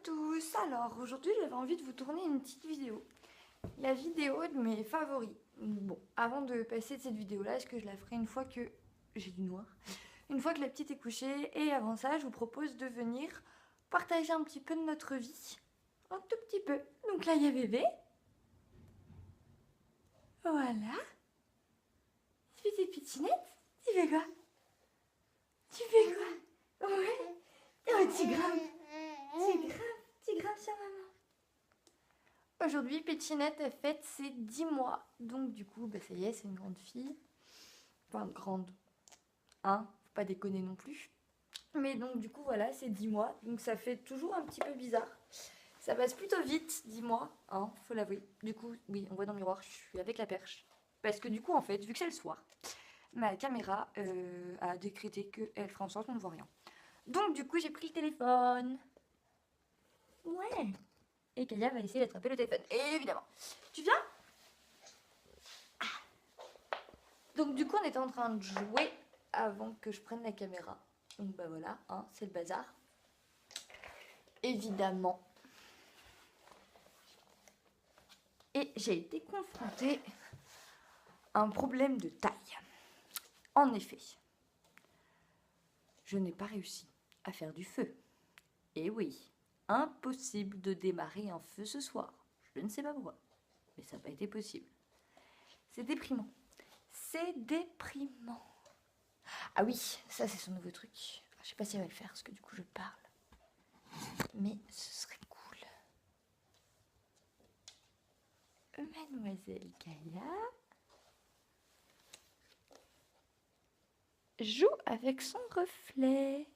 tous. Alors aujourd'hui j'avais envie de vous tourner une petite vidéo. La vidéo de mes favoris. Bon, avant de passer de cette vidéo là, est-ce que je la ferai une fois que j'ai du noir, une fois que la petite est couchée. Et avant ça je vous propose de venir partager un petit peu de notre vie. Un tout petit peu. Donc là il y a bébé. Voilà. Tu fais tes petinettes. Tu fais quoi? Tu fais quoi? Ouais. Oh tu graves. Tu graves sur maman. Aujourd'hui, Pétinette a fête ses 10 mois. Donc du coup, bah, ça y est, c'est une grande fille. Enfin, grande. Hein, faut pas déconner non plus. Mais donc du coup, voilà, c'est 10 mois. Donc ça fait toujours un petit peu bizarre. Ça passe plutôt vite, 10 mois, hein, faut l'avouer. Du coup, oui, on voit dans le miroir, je suis avec la perche. Parce que du coup, en fait, vu que c'est le soir, ma caméra a décrété qu'elle fera en sorte qu'on ne voit rien. Donc du coup, j'ai pris le téléphone. Ouais. Et Kaya va essayer d'attraper le téléphone, évidemment. Tu viens? Donc du coup, on était en train de jouer avant que je prenne la caméra. Donc bah voilà, hein, c'est le bazar. Évidemment. Et j'ai été confrontée à un problème de taille. En effet, je n'ai pas réussi à faire du feu. Et oui, impossible de démarrer un feu ce soir. Je ne sais pas pourquoi, mais ça n'a pas été possible. C'est déprimant. C'est déprimant. Ah oui, ça c'est son nouveau truc. Je sais pas si elle va le faire parce que du coup je parle. Mais ce serait cool. Mademoiselle Kaya joue avec son reflet.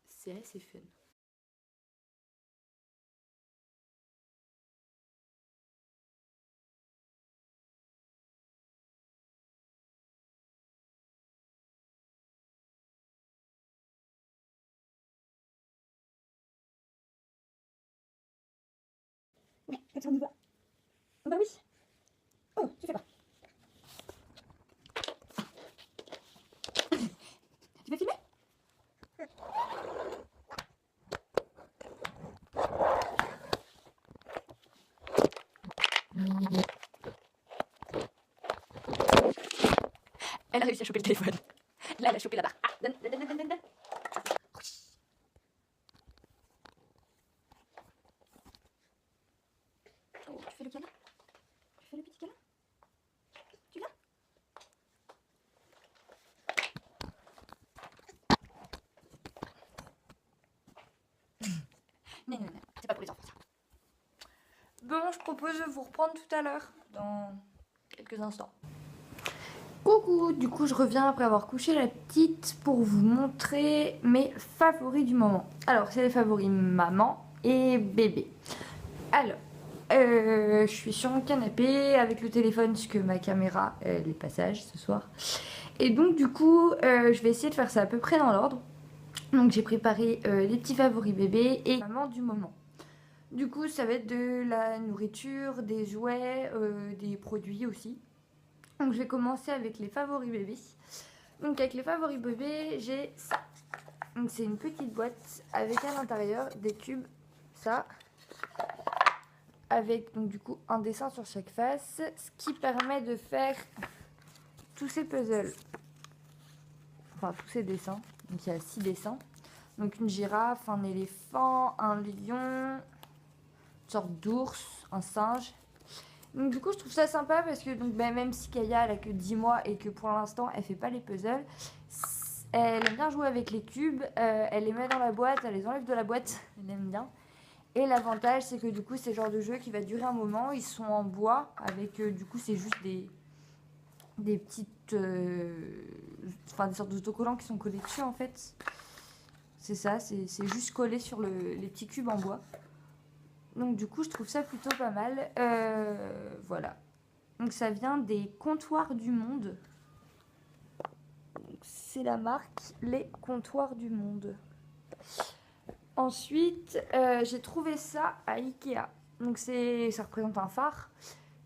C'est assez fun. Ouais, comme ça on y voit. Bah oui. Oh, tu fais quoi? Tu veux filmer? Elle a réussi à choper le téléphone. Là, elle a chopé la barre. Ah, donne. Oh, tu fais le câlin? Tu fais le petit câlin? Tu l'as? Non, c'est pas pour les enfants ça. Bon, je propose de vous reprendre tout à l'heure, dans quelques instants. Coucou, du coup je reviens après avoir couché la petite pour vous montrer mes favoris du moment. Alors c'est les favoris maman et bébé. Alors, je suis sur mon canapé avec le téléphone parce que ma caméra elle est passage ce soir. Et donc du coup je vais essayer de faire ça à peu près dans l'ordre. Donc j'ai préparé les petits favoris bébé et maman du moment. Du coup ça va être de la nourriture, des jouets, des produits aussi. Donc je vais commencer avec les favoris bébés. Donc avec les favoris bébés, j'ai ça. Donc c'est une petite boîte avec à l'intérieur des cubes, ça. Avec donc du coup un dessin sur chaque face, ce qui permet de faire tous ces puzzles. Enfin tous ces dessins. Donc il y a 6 dessins. Donc une girafe, un éléphant, un lion, une sorte d'ours, un singe. Donc du coup je trouve ça sympa parce que donc, bah, même si Kaya elle a que 10 mois et que pour l'instant elle fait pas les puzzles, elle aime bien jouer avec les cubes, elle les met dans la boîte, elle les enlève de la boîte, elle aime bien. Et l'avantage c'est que du coup c'est le genre de jeu qui va durer un moment, ils sont en bois avec du coup c'est juste des petites, enfin des sortes d'autocollants qui sont collés dessus en fait. C'est ça, c'est juste collé sur les petits cubes en bois. Donc du coup je trouve ça plutôt pas mal. Voilà. Donc ça vient des Comptoirs du Monde. C'est la marque Les Comptoirs du Monde. Ensuite j'ai trouvé ça à Ikea. Donc ça représente un phare.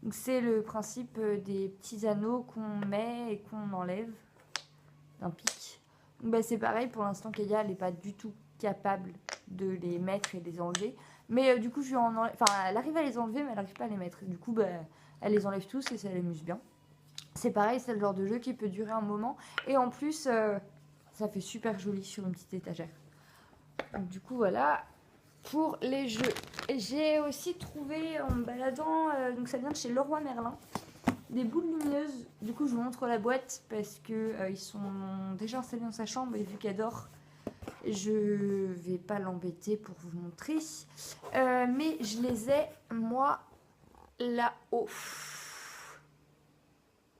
Donc c'est le principe des petits anneaux qu'on met et qu'on enlève d'un pic. Donc bah, c'est pareil, pour l'instant Kaya elle n'est pas du tout capable de les mettre et les enlever. Mais du coup je lui en enlève... Enfin elle arrive à les enlever mais elle n'arrive pas à les mettre. Du coup bah, elle les enlève tous et ça l'amuse bien. C'est pareil, c'est le genre de jeu qui peut durer un moment. Et en plus ça fait super joli sur une petite étagère. Donc du coup voilà pour les jeux. J'ai aussi trouvé en me baladant, donc ça vient de chez Leroy Merlin, des boules lumineuses. Du coup je vous montre la boîte parce que ils sont déjà installés dans sa chambre et vu qu'elle dort, je vais pas l'embêter pour vous montrer. Mais je les ai moi là-haut.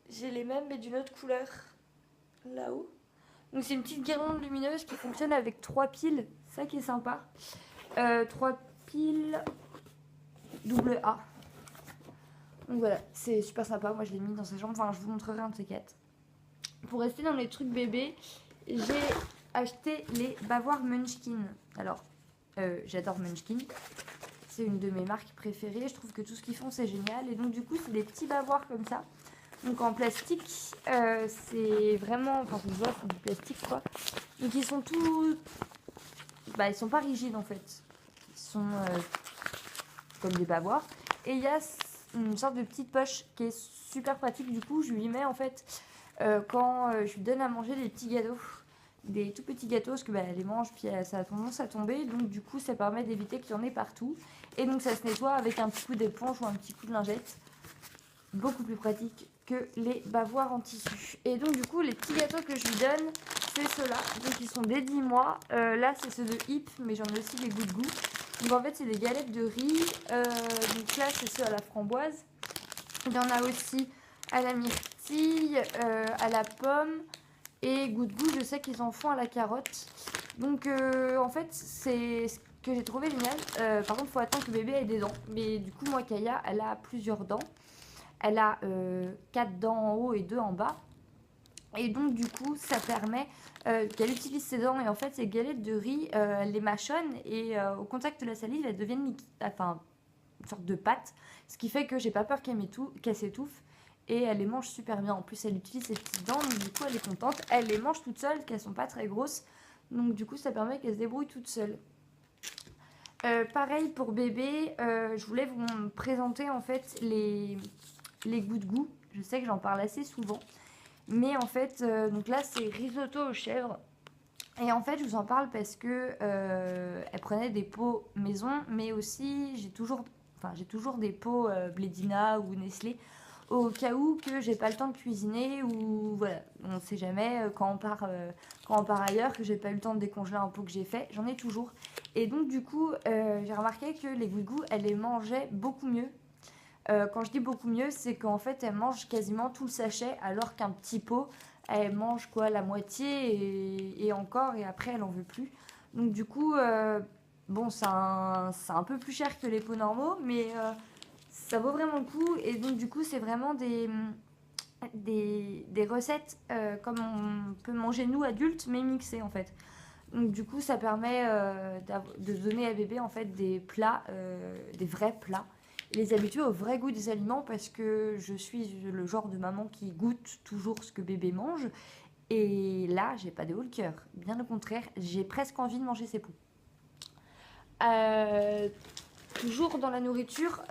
J'ai les mêmes mais d'une autre couleur là-haut. Donc c'est une petite guirlande lumineuse qui fonctionne avec 3 piles, ça qui est sympa. 3 piles double A. Donc voilà, c'est super sympa. Moi je l'ai mis dans sa chambre. Enfin, je vous montrerai un de ces 4. Pour rester dans les trucs bébés, j'ai acheté les bavoirs Munchkin. Alors, j'adore Munchkin. C'est une de mes marques préférées. Je trouve que tout ce qu'ils font c'est génial. Et donc du coup, c'est des petits bavoirs comme ça. Donc en plastique, c'est vraiment... Enfin, vous voyez, c'est du plastique quoi. Donc ils sont tout... Bah, ils sont pas rigides en fait. Ils sont comme des bavoirs. Et il y a une sorte de petite poche qui est super pratique. Du coup, je lui mets en fait quand je lui donne à manger des petits gâteaux. Des tout petits gâteaux parce que bah, elle les mange puis ça a tendance à tomber. Donc du coup, ça permet d'éviter qu'il y en ait partout. Et donc ça se nettoie avec un petit coup d'éponge ou un petit coup de lingette. Beaucoup plus pratique que les bavoirs en tissu. Et donc du coup, les petits gâteaux que je lui donne, c'est ceux-là. Donc ils sont des 10 mois. Là, c'est ceux de Hip, mais j'en ai aussi des goûts de goût. Donc en fait, c'est des galettes de riz. Donc là, c'est ceux à la framboise. Il y en a aussi à la myrtille, à la pomme. Et goût de goût, je sais qu'ils en font à la carotte. Donc en fait, c'est ce que j'ai trouvé génial. Par contre, il faut attendre que le bébé ait des dents. Mais du coup, moi, Kaya, elle a plusieurs dents. Elle a 4 dents en haut et 2 en bas. Et donc du coup ça permet qu'elle utilise ses dents. Et en fait ces galettes de riz, elle les mâchonne. Et au contact de la salive elles deviennent enfin, une sorte de pâte. Ce qui fait que j'ai pas peur qu'elle s'étouffe. Et elle les mange super bien. En plus elle utilise ses petites dents. Donc du coup elle est contente. Elle les mange toute seule, qu'elles sont pas très grosses. Donc du coup ça permet qu'elle se débrouille toute seule. Pareil pour bébé, je voulais vous présenter en fait les goûts de goût. Je sais que j'en parle assez souvent. Mais en fait, donc là c'est risotto aux chèvres. Et en fait je vous en parle parce que elle prenait des pots maison. Mais aussi j'ai toujours des pots Blédina ou Nestlé. Au cas où que j'ai pas le temps de cuisiner. Ou voilà, on ne sait jamais quand on part ailleurs. Que j'ai pas eu le temps de décongeler un pot que j'ai fait. J'en ai toujours. Et donc du coup j'ai remarqué que les goûts de goût elle les mangeait beaucoup mieux. Quand je dis beaucoup mieux, c'est qu'en fait, elle mange quasiment tout le sachet, alors qu'un petit pot, elle mange quoi, la moitié et encore, et après, elle en veut plus. Donc du coup, bon, c'est un peu plus cher que les pots normaux, mais ça vaut vraiment le coup. Et donc du coup, c'est vraiment des recettes comme on peut manger nous adultes, mais mixées en fait. Donc du coup, ça permet de donner à bébé en fait des plats, des vrais plats. Et les habituer au vrai goût des aliments parce que je suis le genre de maman qui goûte toujours ce que bébé mange. Et là, j'ai pas de haut le cœur. Bien au contraire, j'ai presque envie de manger ses poux. Toujours dans la nourriture,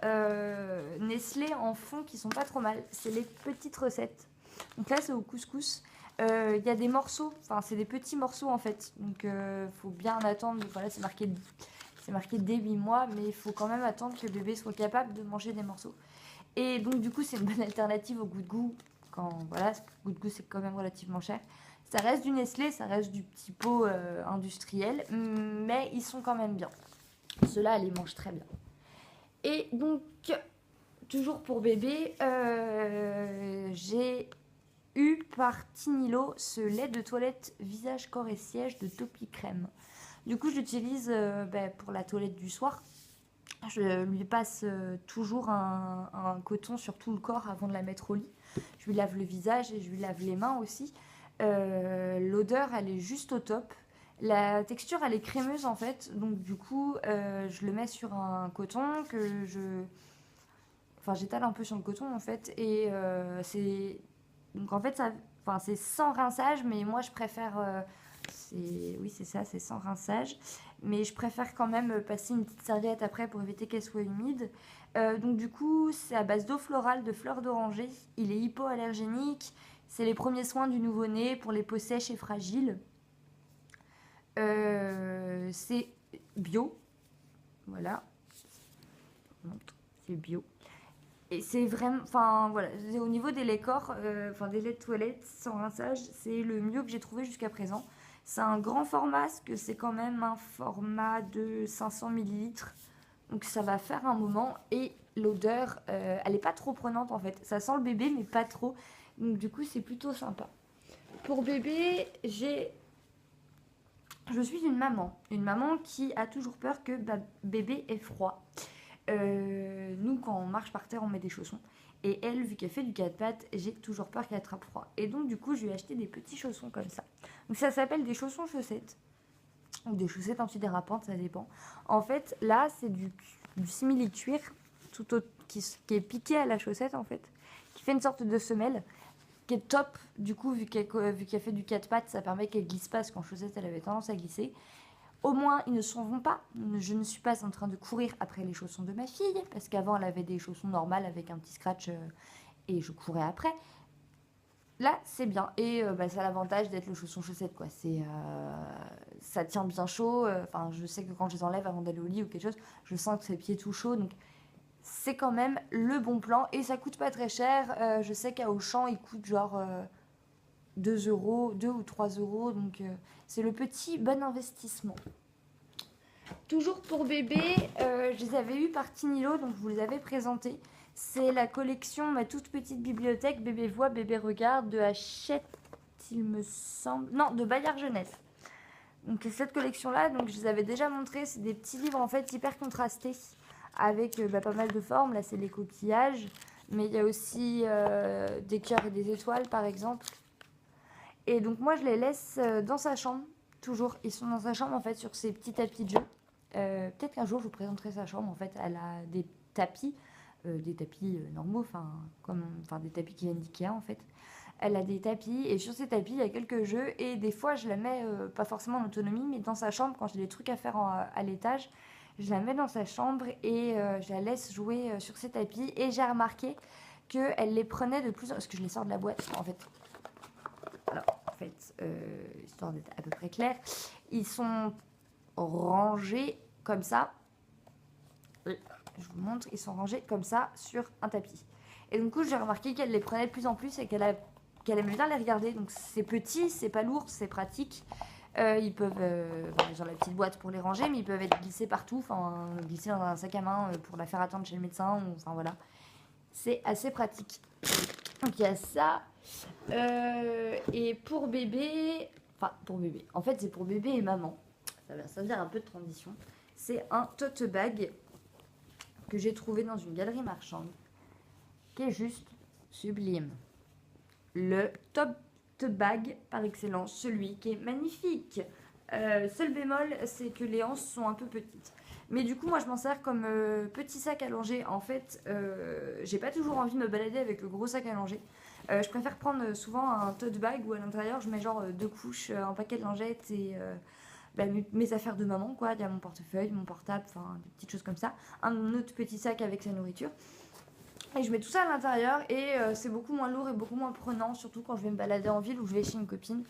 Nestlé en font qui sont pas trop mal. C'est les petites recettes. Donc là, c'est au couscous. Il y a des morceaux, enfin c'est des petits morceaux en fait. Donc faut bien attendre. Voilà, c'est marqué dès 8 mois, mais il faut quand même attendre que le bébé soit capable de manger des morceaux. Et donc du coup, c'est une bonne alternative au goût de goût. Quand voilà, le goût de goût c'est quand même relativement cher. Ça reste du Nestlé, ça reste du petit pot industriel, mais ils sont quand même bien. Ceux-là, elle les mange très bien. Et donc, toujours pour bébé, j'ai eu par Tinilo ce lait de toilette visage, corps et siège de Topi Crème. Du coup, j'utilise pour la toilette du soir. Je lui passe toujours un coton sur tout le corps avant de la mettre au lit. Je lui lave le visage et je lui lave les mains aussi. L'odeur, elle est juste au top. La texture, elle est crémeuse en fait. Donc du coup, je le mets sur un coton que enfin j'étale un peu sur le coton en fait, et c'est, donc en fait ça, enfin c'est sans rinçage, mais moi je préfère, oui c'est ça, c'est sans rinçage, mais je préfère quand même passer une petite serviette après pour éviter qu'elle soit humide. Donc du coup c'est à base d'eau florale, de fleurs d'oranger, il est hypoallergénique, c'est les premiers soins du nouveau-né pour les peaux sèches et fragiles. C'est bio, voilà, c'est bio. Et c'est vraiment, enfin voilà, au niveau des laits corps, enfin des laits de toilette sans rinçage, c'est le mieux que j'ai trouvé jusqu'à présent. C'est un grand format, parce que c'est quand même un format de 500 millilitres. Donc ça va faire un moment, et l'odeur, elle est pas trop prenante en fait. Ça sent le bébé, mais pas trop. Donc du coup, c'est plutôt sympa. Pour bébé, je suis une maman qui a toujours peur que bébé ait froid. Nous, quand on marche par terre, on met des chaussons. Et elle, vu qu'elle fait du 4 pattes, j'ai toujours peur qu'elle attrape froid. Et donc, du coup, je lui ai acheté des petits chaussons comme ça. Donc, ça s'appelle des chaussons chaussettes. Ou des chaussettes antidérapantes, ça dépend. En fait, là, c'est du simili-cuir qui est piqué à la chaussette, en fait. Qui fait une sorte de semelle. Qui est top, du coup, vu qu'elle fait du 4 pattes, ça permet qu'elle glisse pas. Parce qu'en chaussette, elle avait tendance à glisser. Au moins, ils ne s'en vont pas. Je ne suis pas en train de courir après les chaussons de ma fille, parce qu'avant, elle avait des chaussons normales avec un petit scratch et je courais après. Là, c'est bien. Et ça a l'avantage d'être le chausson chaussette, quoi. Ça tient bien chaud. Enfin, je sais que quand je les enlève avant d'aller au lit ou quelque chose, je sens que c'est pieds tout chaud. Donc, c'est quand même le bon plan. Et ça coûte pas très cher. Je sais qu'à Auchan, il coûte genre 2 €, 2 ou 3 euros. Donc, c'est le petit bon investissement. Toujours pour bébé, je les avais eus par Tinilo, donc je vous les avais présentés. C'est la collection Ma toute petite bibliothèque, bébé voit, bébé regarde, de Hachette, il me semble. Non, de Bayard Jeunesse. Donc cette collection-là, donc je les avais déjà montré, c'est des petits livres en fait hyper contrastés, avec pas mal de formes. Là, c'est les coquillages, mais il y a aussi des cœurs et des étoiles, par exemple. Et donc moi, je les laisse dans sa chambre, toujours. Ils sont dans sa chambre, en fait, sur ces petits tapis de jeu. Peut-être qu'un jour, je vous présenterai sa chambre. En fait, elle a des tapis normaux, enfin des tapis qui viennent d'Ikea, en fait. Elle a des tapis, et sur ces tapis, il y a quelques jeux. Et des fois, je la mets, pas forcément en autonomie, mais dans sa chambre, quand j'ai des trucs à faire à l'étage, je la mets dans sa chambre et je la laisse jouer sur ces tapis. Et j'ai remarqué qu'elle les prenait de plus en plus, parce que je les sors de la boîte, en fait. Alors, en fait, histoire d'être à peu près clair, ils sont rangés comme ça. Je vous montre, ils sont rangés comme ça sur un tapis. Et du coup, j'ai remarqué qu'elle les prenait de plus en plus et qu'elle aimait bien les regarder. Donc, c'est petit, c'est pas lourd, c'est pratique. Ils peuvent, ils ont la petite boîte pour les ranger, mais ils peuvent être glissés partout. Enfin, glissés dans un sac à main pour la faire attendre chez le médecin. Enfin, voilà. C'est assez pratique. Donc, il y a ça. Et pour bébé, en fait c'est pour bébé et maman, ça va servir un peu de transition. C'est un tote bag que j'ai trouvé dans une galerie marchande, qui est juste sublime. Le tote bag par excellence, celui qui est magnifique. Seul bémol, c'est que les hanches sont un peu petites. Mais du coup, moi, je m'en sers comme petit sac à langer. En fait, j'ai pas toujours envie de me balader avec le gros sac à langer. Je préfère prendre souvent un tote bag où à l'intérieur, je mets genre 2 couches, un paquet de lingettes et mes affaires de maman, quoi. Il y a mon portefeuille, mon portable, enfin, des petites choses comme ça. Un autre petit sac avec sa nourriture. Et je mets tout ça à l'intérieur et c'est beaucoup moins lourd et beaucoup moins prenant, surtout quand je vais me balader en ville ou je vais chez une copine.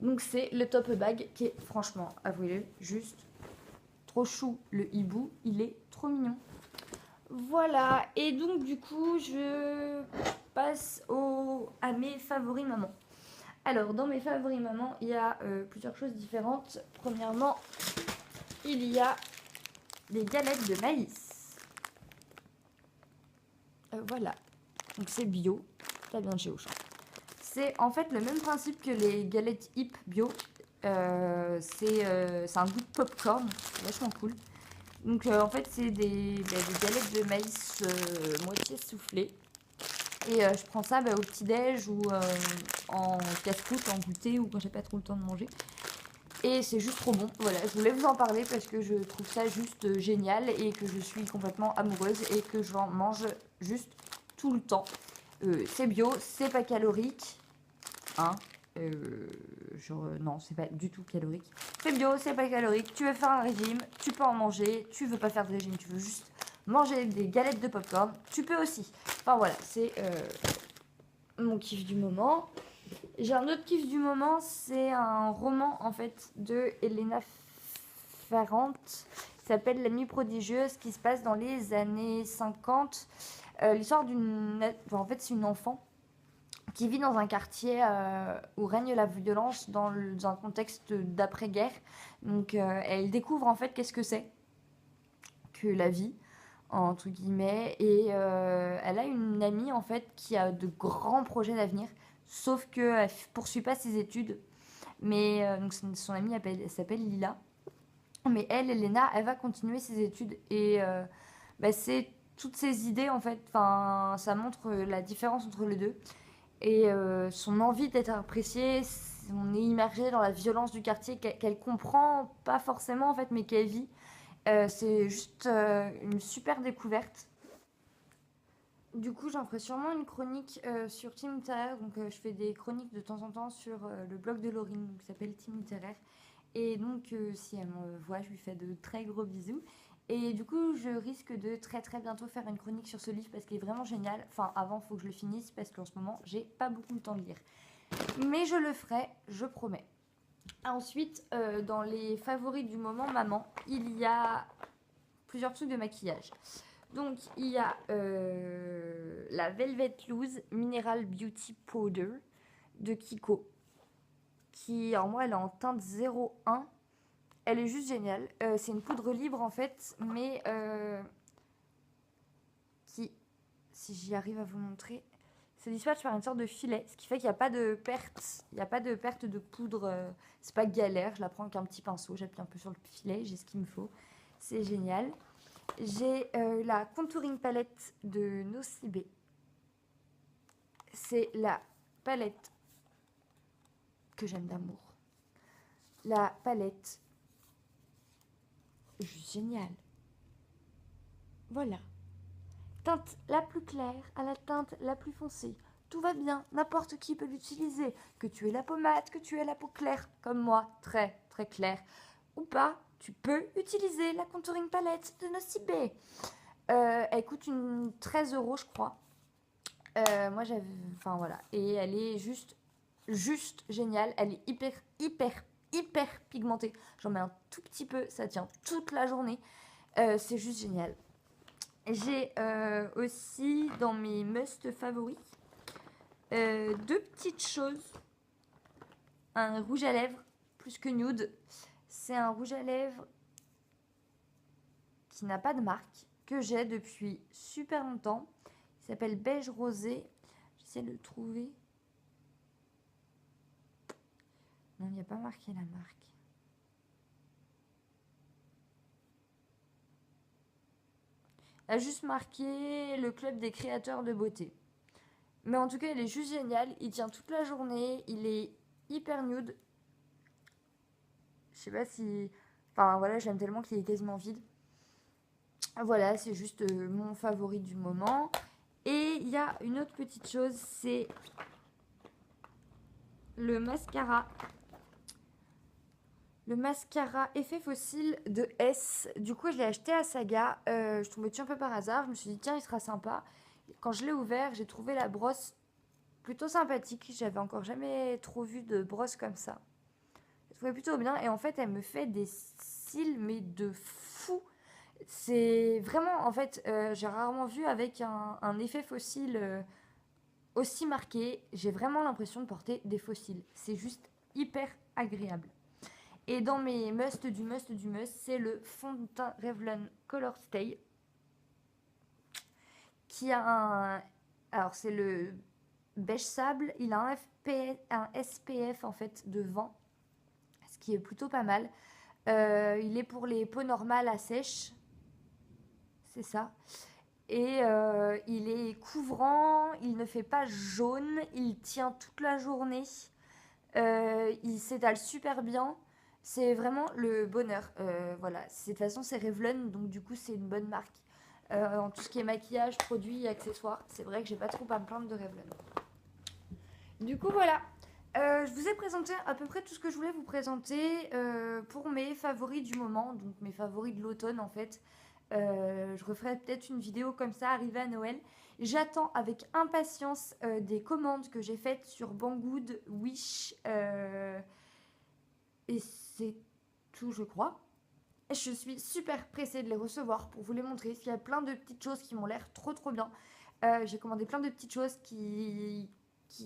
Donc c'est le top bag qui est, franchement, avouez-le, juste trop chou. Le hibou, il est trop mignon. Voilà, et donc du coup, je passe à mes favoris maman. Alors, dans mes favoris maman, il y a plusieurs choses différentes. Premièrement, il y a les galettes de maïs. Voilà, donc c'est bio, ça vient de chez Auchan. C'est en fait le même principe que les galettes Hip bio. C'est un goût de popcorn, c'est vachement cool. Donc en fait c'est des galettes de maïs moitié soufflées. Et je prends ça au petit-déj ou en casse-croûte, en goûter ou quand j'ai pas trop le temps de manger. Et c'est juste trop bon. Voilà, je voulais vous en parler parce que je trouve ça juste génial et que je suis complètement amoureuse et que j'en mange juste tout le temps. C'est bio, c'est pas calorique. Hein, non, c'est pas du tout calorique. C'est bio, c'est pas calorique. Tu veux faire un régime, tu peux en manger. Tu veux pas faire de régime, tu veux juste manger des galettes de popcorn. Tu peux aussi. Enfin voilà, c'est mon kiff du moment. J'ai un autre kiff du moment, c'est un roman en fait de Elena Ferrand qui s'appelle La Nuit prodigieuse, qui se passe dans les années 50. L'histoire en fait, c'est une enfant qui vit dans un quartier où règne la violence dans un contexte d'après-guerre. Donc elle découvre en fait qu'est-ce que c'est que la vie, entre guillemets, et elle a une amie en fait qui a de grands projets d'avenir, sauf qu'elle ne poursuit pas ses études. Mais donc son amie elle s'appelle Lila. Mais elle, Elena, elle va continuer ses études. Et c'est toutes ses idées, en fait. Enfin, ça montre la différence entre les deux. Et son envie d'être appréciée, on est immergé dans la violence du quartier qu'elle comprend pas forcément, en fait, mais qu'elle vit. C'est juste une super découverte. Du coup, j'en ferai sûrement une chronique sur Team Littéraire. Donc, je fais des chroniques de temps en temps sur le blog de Laurine, qui s'appelle Team Littéraire. Et donc, si elle me voit, je lui fais de très gros bisous. Et du coup, je risque de très très bientôt faire une chronique sur ce livre parce qu'il est vraiment génial. Enfin, avant, il faut que je le finisse parce qu'en ce moment, j'ai pas beaucoup de temps de lire. Mais je le ferai, je promets. Ensuite, dans les favoris du moment, maman, il y a plusieurs trucs de maquillage. Donc, il y a la Velvet Loose Mineral Beauty Powder de Kiko. Qui, alors moi, elle est en teinte 01. Elle est juste géniale. C'est une poudre libre, en fait, mais qui, si j'y arrive à vous montrer, se dispatche par une sorte de filet, ce qui fait qu'il n'y a pas de perte. Il n'y a pas de perte de poudre. C'est pas galère. Je la prends avec un petit pinceau. J'appuie un peu sur le filet. J'ai ce qu'il me faut. C'est génial. J'ai la contouring palette de Nocibé. C'est la palette que j'aime d'amour. La palette juste géniale. Voilà. Teinte la plus claire à la teinte la plus foncée. Tout va bien, n'importe qui peut l'utiliser. Que tu aies la peau mate, que tu aies la peau claire, comme moi, très très claire, ou pas, tu peux utiliser la contouring palette de Nocibé. Elle coûte 13 €, je crois. Moi j'avais, enfin voilà, et elle est juste géniale. Elle est hyper pigmentée. J'en mets un tout petit peu, ça tient toute la journée. C'est juste génial. J'ai aussi dans mes must favoris deux petites choses. Un rouge à lèvres plus que nude. C'est un rouge à lèvres qui n'a pas de marque, que j'ai depuis super longtemps. Il s'appelle Beige Rosé. J'essaie de le trouver. Non, il n'y a pas marqué la marque. Il a juste marqué le club des créateurs de beauté. Mais en tout cas, il est juste génial. Il tient toute la journée. Il est hyper nude. Je sais pas si... Enfin voilà, j'aime tellement qu'il est quasiment vide. Voilà, c'est juste mon favori du moment. Et il y a une autre petite chose, c'est le mascara. Le mascara effet fossile de S. Du coup, je l'ai acheté à Saga. Je tombais dessus un peu par hasard. Je me suis dit, tiens, il sera sympa. Quand je l'ai ouvert, j'ai trouvé la brosse plutôt sympathique. J'avais encore jamais trop vu de brosse comme ça. Je trouvais plutôt bien. Et en fait, elle me fait des cils, mais de fou. C'est vraiment, en fait, j'ai rarement vu avec un effet fossile aussi marqué. J'ai vraiment l'impression de porter des fossiles. C'est juste hyper agréable. Et dans mes must, c'est le fond de teint Revlon Color Stay. Qui a un... Alors, c'est le beige sable. Il a un SPF, en fait, de 20. Ce qui est plutôt pas mal. Il est pour les peaux normales à sèche. C'est ça. Et il est couvrant. Il ne fait pas jaune. Il tient toute la journée. Il s'étale super bien. C'est vraiment le bonheur. Voilà, de toute façon, c'est Revlon, donc du coup, c'est une bonne marque. En tout ce qui est maquillage, produits et accessoires, c'est vrai que j'ai pas trop à me plaindre de Revlon. Du coup, voilà. Je vous ai présenté à peu près tout ce que je voulais vous présenter pour mes favoris du moment, donc mes favoris de l'automne en fait. Je referai peut-être une vidéo comme ça arrivée à Noël. J'attends avec impatience des commandes que j'ai faites sur Banggood, Wish et c'est tout je crois. Je suis super pressée de les recevoir pour vous les montrer. Il y a plein de petites choses qui m'ont l'air trop bien. J'ai commandé plein de petites choses qui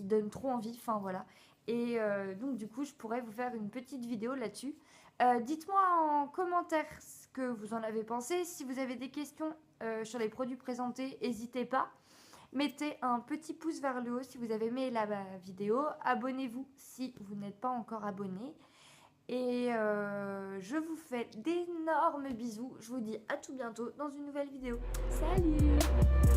donnent trop envie. Enfin voilà. Et donc du coup, je pourrais vous faire une petite vidéo là-dessus. Dites-moi en commentaire ce que vous en avez pensé. Si vous avez des questions sur les produits présentés, n'hésitez pas. Mettez un petit pouce vers le haut si vous avez aimé la vidéo. Abonnez-vous si vous n'êtes pas encore abonné. Et je vous fais d'énormes bisous. Je vous dis à tout bientôt dans une nouvelle vidéo. Salut!